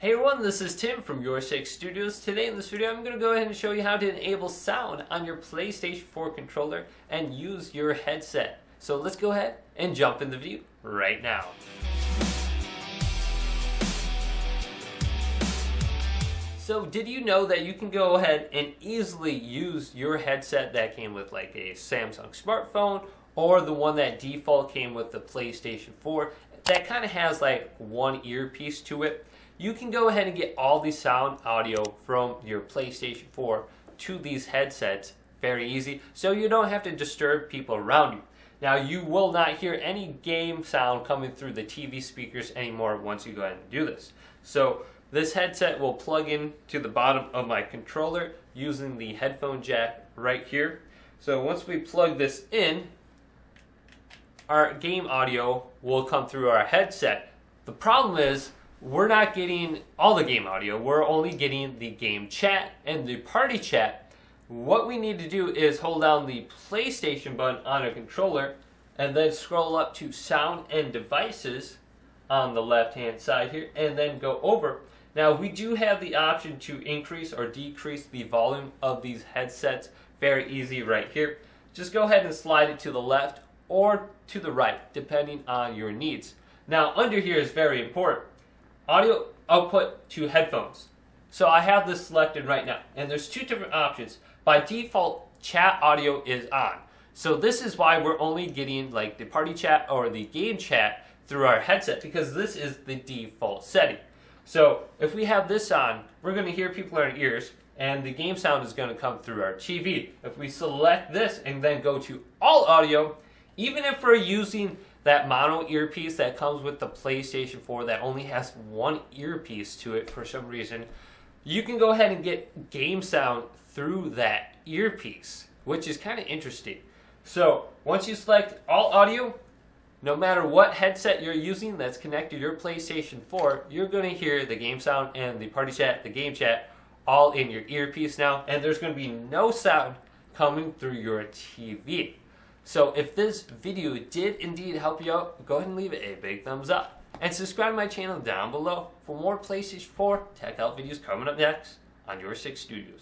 Hey everyone, this is Tim from YourSixStudios. Today in this video I'm going to go ahead and show you how to enable sound on your PlayStation 4 controller and use your headset. So let's go ahead and jump in the video right now. So did you know that you can go ahead and easily use your headset that came with like a Samsung smartphone or the one that default came with the PlayStation 4 that kind of has like one earpiece to it? You can go ahead and get all the sound audio from your PlayStation 4 to these headsets very easy, so you don't have to disturb people around you. Now you will not hear any game sound coming through the TV speakers anymore once you go ahead and do this. So this headset will plug in to the bottom of my controller using the headphone jack right here. So once we plug this in, our game audio will come through our headset. The problem is we're not getting all the game audio. We're only getting the game chat and the party chat. What we need to do is hold down the PlayStation button on a controller and then scroll up to sound and devices on the left hand side here and then go over. Now we do have the option to increase or decrease the volume of these headsets. Very easy right here. Just go ahead and slide it to the left or to the right depending on your needs. Now under here is very important. Audio output to headphones. So I have this selected right now, and there's two different options. By default, chat audio is on. So this is why we're only getting like the party chat or the game chat through our headset, because this is the default setting. So if we have this on, we're going to hear people in our ears, and the game sound is going to come through our TV. If we select this and then go to all audio, even if we're using that mono earpiece that comes with the PlayStation 4 that only has one earpiece to it for some reason, you can go ahead and get game sound through that earpiece, which is kind of interesting. So once you select all audio, no matter what headset you're using that's connected to your PlayStation 4, you're going to hear the game sound and the party chat, the game chat, all in your earpiece now, and there's going to be no sound coming through your TV. So if this video did indeed help you out, go ahead and leave it a big thumbs up. And subscribe to my channel down below for more PlayStation 4 tech out videos coming up next on YourSixStudios.